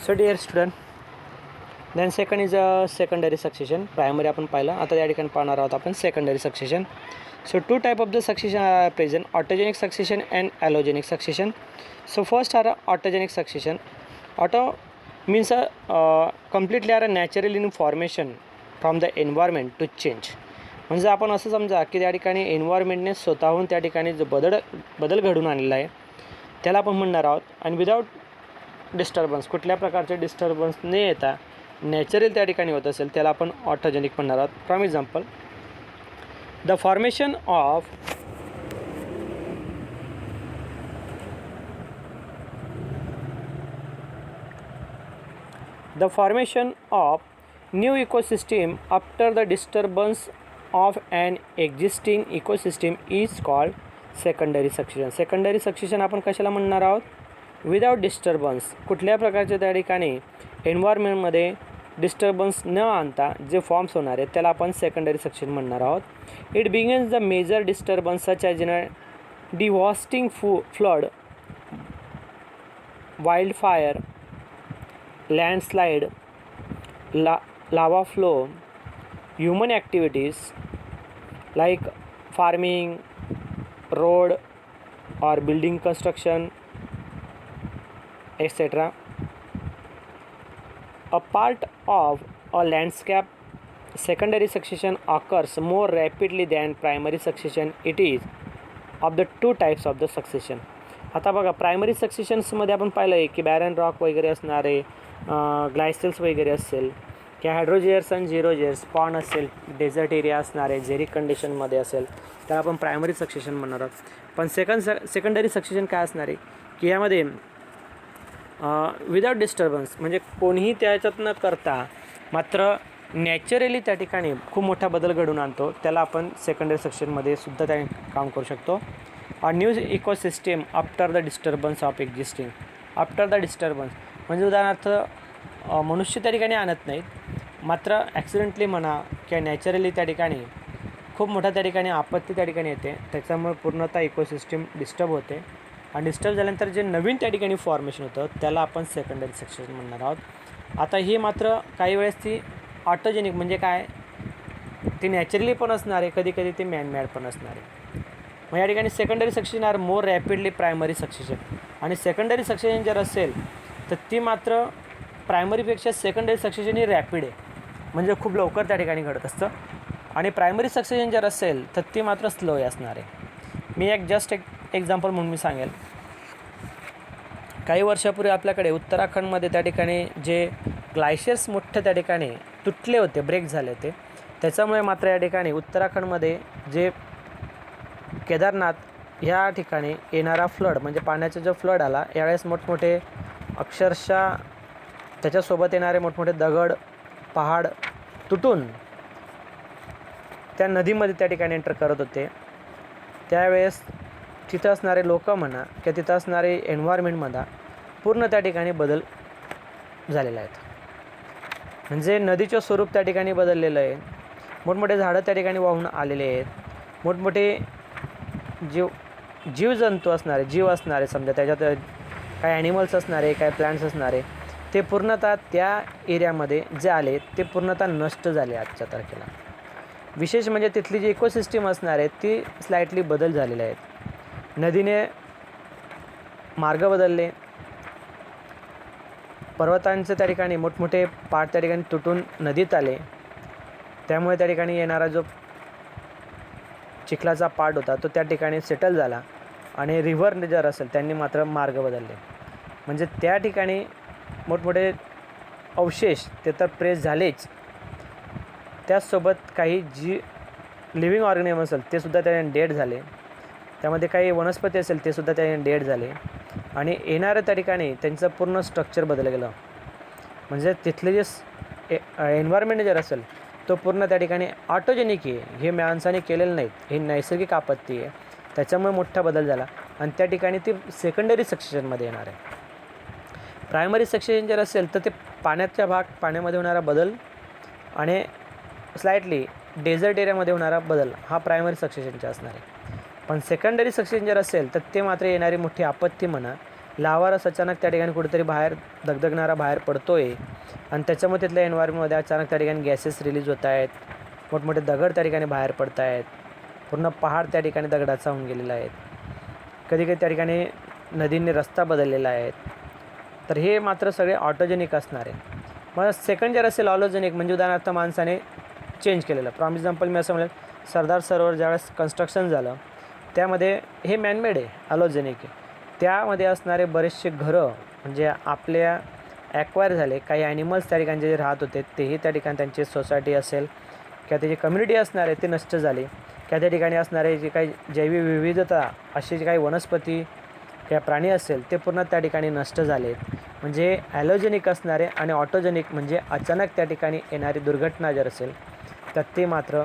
So dear student, then second is a secondary succession. Primary आपण पाहिलं, आता या ठिकाणी पाहणार आहोत आपण secondary succession. So two type of the succession are present: autogenic succession and allogenic succession. So first are autogenic succession. Auto means completely are a natural in formation from the environment to change. म्हणजे आपण असं समजा की त्या ठिकाणी एन्व्हायरमेंटने स्वतःहून त्या ठिकाणी जो बदल घडून आणलेला आहे त्याला आपण म्हणणार आहोत. आणि विदाउट डिस्टर्बन्स, कुठल्या प्रकारचे डिस्टर्बन्स न येता नॅचरल त्या ठिकाणी होत असेल त्याला आपण ऑटोजेनिक म्हणणार आहोत. For example, the formation of new ecosystem after the disturbance of an existing ecosystem is called secondary succession. Secondary succession आपण कशाला म्हणणार आहोत? विदाउट डिस्टर्बन्स, कुठल्या प्रकारच्या त्या ठिकाणी एन्व्हायरमेंटमध्ये डिस्टर्बन्स न आणता जे फॉर्म्स होणार आहेत त्याला आपण सेकंडरी सक्सेशन म्हणणार आहोत. It begins the major disturbance such as in devastating flood, wild fire, landslide, lava flow, human activities like farming, road or building construction, etc. A part of a landscape, secondary succession occurs more rapidly than primary succession. It is of the two types of the succession. आता बघा, primary सक्सेशन्समध्ये आपण पाहिलं आहे की baron rock वगैरे असणारे, ग्लायसेल्स वगैरे असेल किंवा हायड्रोजेअर्स आणि झिरोजेअर्स, पॉन असेल, डेझर्ट एरिया असणारे, झेरिक कंडिशनमध्ये असेल त्याला आपण प्रायमरी सक्सेशन म्हणणार आहोत. पण सेकंडरी सक्सेशन काय असणार आहे की यामध्ये विदाउट डिस्टर्बन्स, म्हणजे कोणीही त्याच्यात न करता मात्र नॅचरली त्या ठिकाणी खूप मोठा बदल घडून आणतो त्याला आपण सेकंडरी सक्सेशनमध्ये सुद्धा त्या काम करू शकतो. New ecosystem after the disturbance of existing. After the disturbance म्हणजे उदाहरणार्थ मनुष्य त्या ठिकाणी आणत नाहीत, मात्र ॲक्सिडेंटली म्हणा किंवा नॅचरली त्या ठिकाणी खूप मोठ्या त्या ठिकाणी आपत्ती त्या ठिकाणी येते, त्याच्यामुळे पूर्णतः इकोसिस्टम डिस्टर्ब होते. आणि डिस्टर्ब झाल्यानंतर जे नवीन त्या ठिकाणी फॉर्मेशन होतं त्याला आपण सेकंडरी सक्सेशन म्हणणार आहोत. आता ही मात्र काही वेळेस ती ऑटोजेनिक म्हणजे काय, ती नॅचरली पण असणार आहे, कधी कधी ती मॅनमेड पण असणार आहे. मग या ठिकाणी secondary succession are more rapidly primary succession. आणि सेकंडरी सक्सेशन जर असेल तर ती मात्र प्रायमरीपेक्षा सेकंडरी सक्सेशन ही रॅपिड आहे, म्हणजे खूप लवकर त्या ठिकाणी घडत असतं. आणि प्रायमरी सक्सेशन जर असेल तर ती मात्र स्लो असणार आहे. मी एक एक्झाम्पल म्हणून मी सांगेल, काही वर्षापूर्वी आपल्याकडे उत्तराखंडमध्ये त्या ठिकाणी जे ग्लायशियर्स मोठे त्या ठिकाणी तुटले होते, ब्रेक झाले होते, त्याच्यामुळे मात्र या ठिकाणी उत्तराखंडमध्ये जे केदारनाथ ह्या ठिकाणी येणारा फ्लड, म्हणजे पाण्याचा जो फ्लड आला यावेळेस मोठमोठे अक्षरशः त्याच्यासोबत येणारे मोठमोठे दगड, पहाड तुटून त्या नदीमध्ये त्या ठिकाणी एंटर करत होते. त्यावेळेस तिथं असणारे लोक म्हणा किंवा तिथं असणारे एन्व्हायरमेंटमध्ये पूर्ण त्या ठिकाणी बदल झालेला आहेत. म्हणजे नदीचं स्वरूप त्या ठिकाणी बदललेलं आहे, मोठमोठे झाडं त्या ठिकाणी वाहून आलेले आहेत, मोठमोठे जीवजंतू असणारे, जीव असणारे, समजा त्याच्यात काही ॲनिमल्स असणारे, काही प्लांट्स असणारे, ते पूर्णतः त्या एरियामध्ये जे आले ते पूर्णतः नष्ट झाले आजच्या तारखेला. विशेष म्हणजे तिथली जी इकोसिस्टम असणार आहे ती स्लाइटली बदल झालेले आहेत. नदीने मार्ग बदलले, पर्वतांचे त्या ठिकाणी मोठमोठे पाट त्या ठिकाणी तुटून नदीत आले, त्यामुळे त्या ठिकाणी येणारा जो चिखलाचा पाट होता तो त्या ठिकाणी सेटल झाला. आणि रिव्हर जर असेल त्यांनी मात्र मार्ग बदलले, म्हणजे त्या ठिकाणी मोठमोठे अवशेष ते तर प्रेस झालेच, त्याचसोबत काही जी लिव्हिंग ऑर्गॅनिझम असेल ते सुद्धा त्याने डेड झाले, त्यामध्ये काही वनस्पती असेल ते सुद्धा त्याने डेड झाले. आणि येणाऱ्या त्या ठिकाणी त्यांचं पूर्ण स्ट्रक्चर बदललं गेलं, म्हणजे तिथले जे एन्व्हायरमेंट जर असेल तो पूर्ण त्या ठिकाणी ऑटोजेनिक आहे, हे माणसाने केलेलं नाहीत, हे नैसर्गिक आपत्ती आहे, त्याच्यामुळे मोठा बदल झाला आणि त्या ठिकाणी ती सेकंडरी सक्सेशनमध्ये येणार आहे. प्रायमरी सक्सेशन जर असेल तर ते पाण्यामध्ये होणारा बदल आणि स्लाइटली डेझर्ट एरियामध्ये होणारा बदल हा प्रायमरी सक्सेशनचा असणार आहे. पण सेकंडरी सक्सेशन जर असेल तर ते मात्र येणारी मोठी आपत्ती म्हणा, लावा रस अचानक त्या ठिकाणी कुठेतरी बाहेर धगधगणारा बाहेर पडतो आहे आणि त्याच्यामुळे तिथल्या एन्व्हायरमेंटमध्ये अचानक त्या ठिकाणी गॅसेस रिलीज होत आहेत, मोठमोठे दगड त्या ठिकाणी बाहेर पडत आहेत, पूर्ण पहाड त्या ठिकाणी दगडाचा होऊन गेलेला आहे, कधी कधी त्या ठिकाणी नदींनी रस्ता बदललेला आहे. तर हे मात्र सगळे ऑटोजेनिक असणार आहे. मग सेकंड जर असेल ऑलोजेनिक, म्हणजे उदाहरणार्थ माणसाने चेंज केलेलं. फॉर एक्झाम्पल मी असं म्हणेल, सरदार सरोवर ज्यावेळेस कन्स्ट्रक्शन झालं त्यामध्ये हे मॅनमेड आहे, ऑलोजेनिक आहे. त्यामध्ये असणारे बरेचसे घरं म्हणजे आपल्या ॲक्वायर झाले. काही ॲनिमल्स त्या ठिकाणी जे राहत होते तेही त्या ठिकाणी त्यांची सोसायटी असेल किंवा त्याची कम्युनिटी असणार आहे ते नष्ट झाली. किंवा त्या ठिकाणी असणारे जे काही जैवविविधता अशी जी काही वनस्पती किंवा प्राणी असेल ते पूर्ण त्या ठिकाणी नष्ट झाले. म्हणजे ॲलोजेनिक असणारे आणि ऑटोजेनिक म्हणजे अचानक त्या ठिकाणी येणारी दुर्घटना जर असेल तर ते मात्र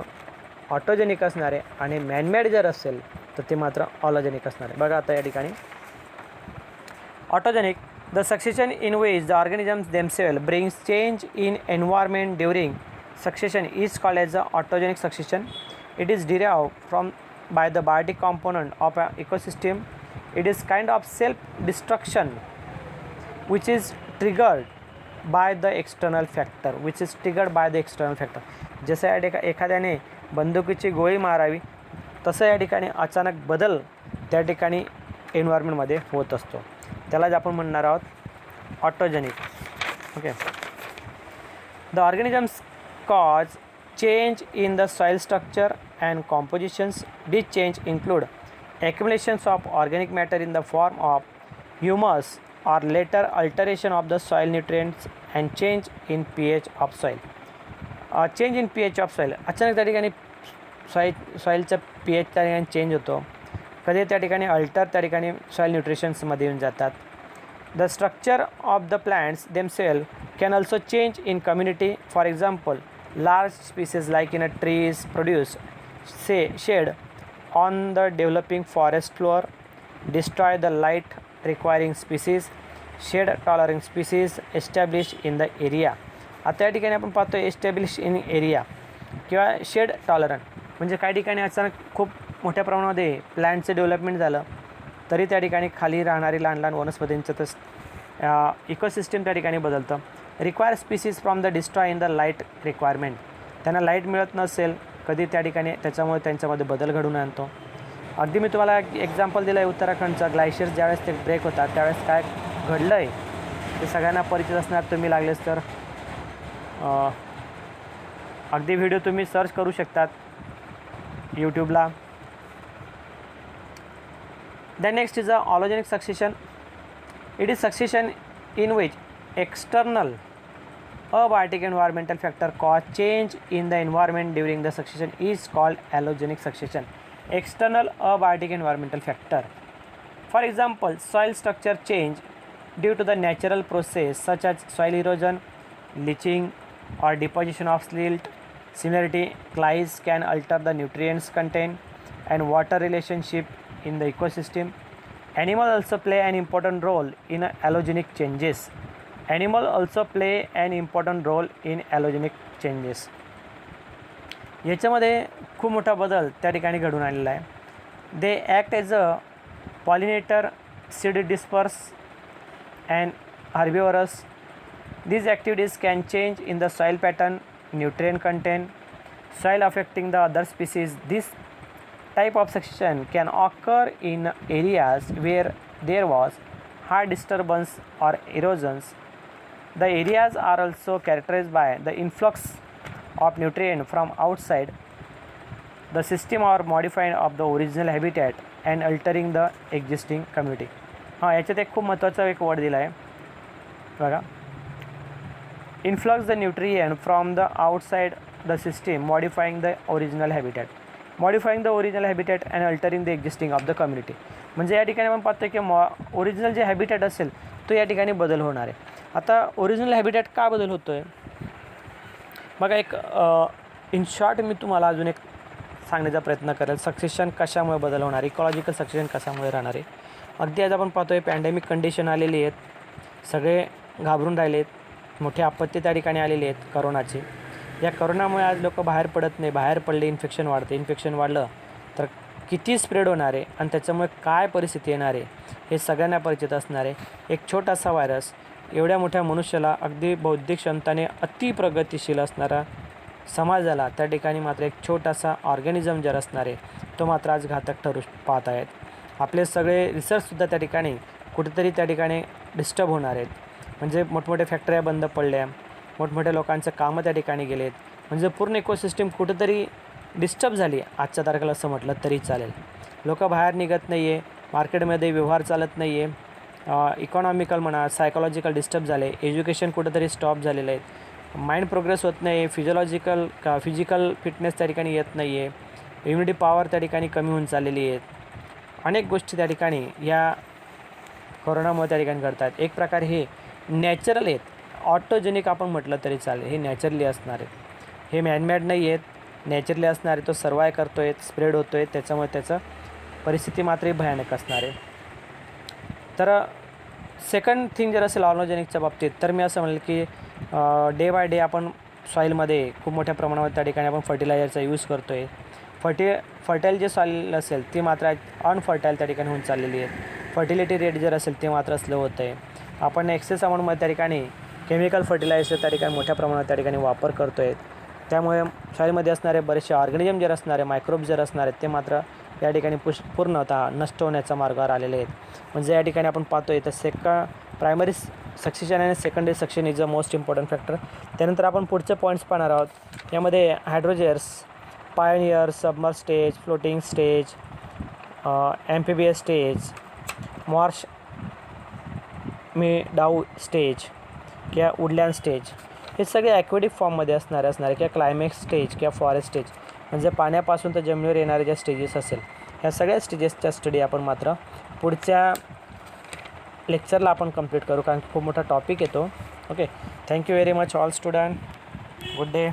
ऑटोजेनिक असणारे आणि मॅनमेड जर असेल तर ते मात्र ऑलोजेनिक असणार आहे. बघा आता या ठिकाणी autogenic, the succession in which the organisms themselves brings change in environment during succession is called as the autogenic succession. It is derived from by the biotic component of an ecosystem. It is kind of self-destruction which is triggered by the external factor. जसं या एखाद्याने बंदुकीची गोळी मारावी तसं या ठिकाणी अचानक बदल त्या ठिकाणी एन्व्हायरमेंटमध्ये होत असतो. त्यालाच आपण म्हणणार आहोत autogenic. Okay. The organisms cause change in the soil structure and compositions. This change include accumulations of organic matter in the form of humus or later alteration of the soil nutrients and change in pH of soil. Change in pH of soil, अचानक त्या ठिकाणी सॉईलचा pH त्या ठिकाणी change होतो. कधी त्या ठिकाणी alter त्या ठिकाणी सॉईल न्यूट्रिशन्समध्ये येऊन जातात. The structure of the plants themselves can also change in community. For example, large species like in a trees produce shade on the developing forest floor, destroy the light requiring species, shade tolerant species established in the area. आता या ठिकाणी आपण पाहतो establish in area किंवा shade tolerant म्हणजे काही ठिकाणी अचानक खूप मोठ्या प्रमाणामध्ये प्लॅन्टचं डेव्हलपमेंट झालं तरी त्या ठिकाणी खाली राहणारी लहान लहान वनस्पतींचं तर इकोसिस्टम त्या ठिकाणी बदलतं. Require species from the destroy in the light requirement, त्यांना लाईट मिळत नसेल कधी त्या ठिकाणी त्याच्यामुळे त्यांच्यामध्ये बदल घडून आणतो. अगदी मी तुम्हाला एक्झाम्पल दिलं आहे उत्तराखंडचा. ग्लायशियर्स ज्यावेळेस ते ब्रेक होतात त्यावेळेस काय घडलं आहे ते सगळ्यांना परिचित असणार. तुम्ही लागलेच तर अगदी व्हिडिओ तुम्ही सर्च करू शकतात यूट्यूबला. The next is a allogenic succession. It is succession in which external abiotic environmental factor cause change in the environment during the succession is called allogenic succession. External abiotic environmental factor, for example, soil structure change due to the natural process such as soil erosion, leaching or deposition of silt. Similarly, clays can alter the nutrients content and water relationship in the ecosystem. Animals also play an important role in allogenic changes. Animal also play an important role in allogenic changes. याच्यामध्ये खूप मोठा बदल त्या ठिकाणी घडून आलेला आहे. They act as a pollinator, seed disperse and herbivorous. These activities can change in the soil pattern, nutrient content, soil affecting the other species. This type of succession can occur in areas where there was high disturbance or erosions. The areas are also characterized by the influx of nutrient from outside the system or modifying of the original habitat and altering the existing community. याच्यात एक खूप महत्त्वाचा एक word दिला आहे बघा. influx the nutrient from the outside the system, modifying the original habitat and altering the existing of the community. म्हणजे या ठिकाणी आपण पाहतो की ओरिजिनल जे हॅबिटॅट असेल तो या ठिकाणी बदल होणार आहे. आता ओरिजिनल हॅबिटॅट का बदल होतो आहे बघा. एक इन शॉर्ट मी तुम्हाला अजून एक सांगण्याचा प्रयत्न करेल. सक्सेशन कशामुळे बदल होणार, इकॉलॉजिकल सक्सेशन कशामुळे राहणार आहे. अगदी आज आपण पाहतो आहे पॅन्डेमिक कंडिशन आलेली आहेत, सगळे घाबरून राहिले आहेत, मोठी आपत्ती त्या ठिकाणी आलेली आहेत करोनाची. या करोनामुळे आज लोक बाहेर पडत नाही, बाहेर पडले इन्फेक्शन वाढते. इन्फेक्शन वाढलं तर किती स्प्रेड होणार आहे आणि त्याच्यामुळे काय परिस्थिती येणार आहे हे सगळ्यांना परिचित असणारे एक छोटासा व्हायरस एवढ्या मोठ्या मनुष्याला अगदी बौद्धिक क्षमताने अति प्रगतिशील असणारा समाजाला त्या ठिकाणी मात्र एक छोटासा ऑर्गॅनिझम जर असणारे तो मात्र आज घातक ठरू पाहत आहेत. आपले सगळे रिसर्चसुद्धा त्या ठिकाणी कुठेतरी त्या ठिकाणी डिस्टर्ब होणार आहेत. म्हणजे मोठमोठ्या फॅक्टऱ्या बंद पडल्या, मोठमोठ्या लोकांचं कामं त्या ठिकाणी गेलेत. म्हणजे पूर्ण इकोसिस्टम कुठेतरी डिस्टर्ब झाली आजच्या तारखेला असं म्हटलं तरी चालेल. लोक बाहेर निघत नाही आहे, मार्केटमध्ये व्यवहार चालत नाही आहे, इकॉनॉमिकल म्हणा सायकोलॉजिकल डिस्टर्ब झाले, एज्युकेशन कुठेतरी स्टॉप झालेलं आहे, माइंड प्रोग्रेस होत नाही आहे, फिजिकल फिटनेस त्या ठिकाणी येत नाही आहे, इम्युनिटी पॉवर त्या ठिकाणी कमी होऊन चाललेली आहेत. अनेक गोष्टी त्या ठिकाणी या कोरोनामुळे त्या ठिकाणी घडतात. एक प्रकारे हे नॅचरल आहेत, ऑटोजेनिक आपण म्हटलं तरी चालेल. हे नॅचरली असणार आहेत, हे मॅनमेड नाही आहेत, नॅचरली असणार आहे. तो सर्वाय करतो आहे, स्प्रेड होतो आहे, त्याच्यामुळे त्याचं परिस्थिती मात्र भयानक असणार आहे. तर सेकंड थिंग जर असेल ऑर्गॅनिकच्या बाबतीत तर मी असं म्हणेल की डे बाय डे आपण सॉईलमध्ये खूप मोठ्या प्रमाणावर त्या ठिकाणी आपण फर्टिलायझरचा यूज करतो आहे. फर्टाईल जे सॉईल असेल ते मात्र अनफर्टाईल त्या ठिकाणी होऊन चाललेली आहे. फर्टिलिटी रेट जर असेल ते मात्र स्लो होतं आहे. आपण एक्सेस अमाऊंटमध्ये त्या ठिकाणी केमिकल फर्टिलायझर त्या ठिकाणी मोठ्या प्रमाणात त्या ठिकाणी वापर करतो आहे. त्यामुळे सॉईलमध्ये असणारे बरेचसे ऑर्गॅनिझम जर असणारे मायक्रोब जर असणार आहेत ते मात्र या ठिकाणी पूर्णतः नष्ट होण्याच्या मार्गावर आलेले आहेत. म्हणजे या ठिकाणी आपण पाहतो आहे तर प्रायमरी सक्सेशन आणि secondary succession is a most important factor. त्यानंतर आपण पुढचे पॉईंट्स पाहणार आहोत. यामध्ये hydroseres, pioneer, submerge stage, floating stage, amphibious stage, marsh डाऊ स्टेज किंवा वुडलँड स्टेज हे सगळे ॲक्वेटिक फॉर्ममध्ये असणारे किंवा क्लायमॅक्स स्टेज किंवा फॉरेस्ट स्टेज म्हणजे पाण्यापासून तर जमिनीवर येणारे ज्या स्टेजेस असेल ह्या सगळ्या स्टेजेसच्या स्टडी आपण मात्र पुढच्या लेक्चरला आपण कंप्लीट करू, कारण खूप मोठा टॉपिक येतो. Okay, thank you very much all student. Good day.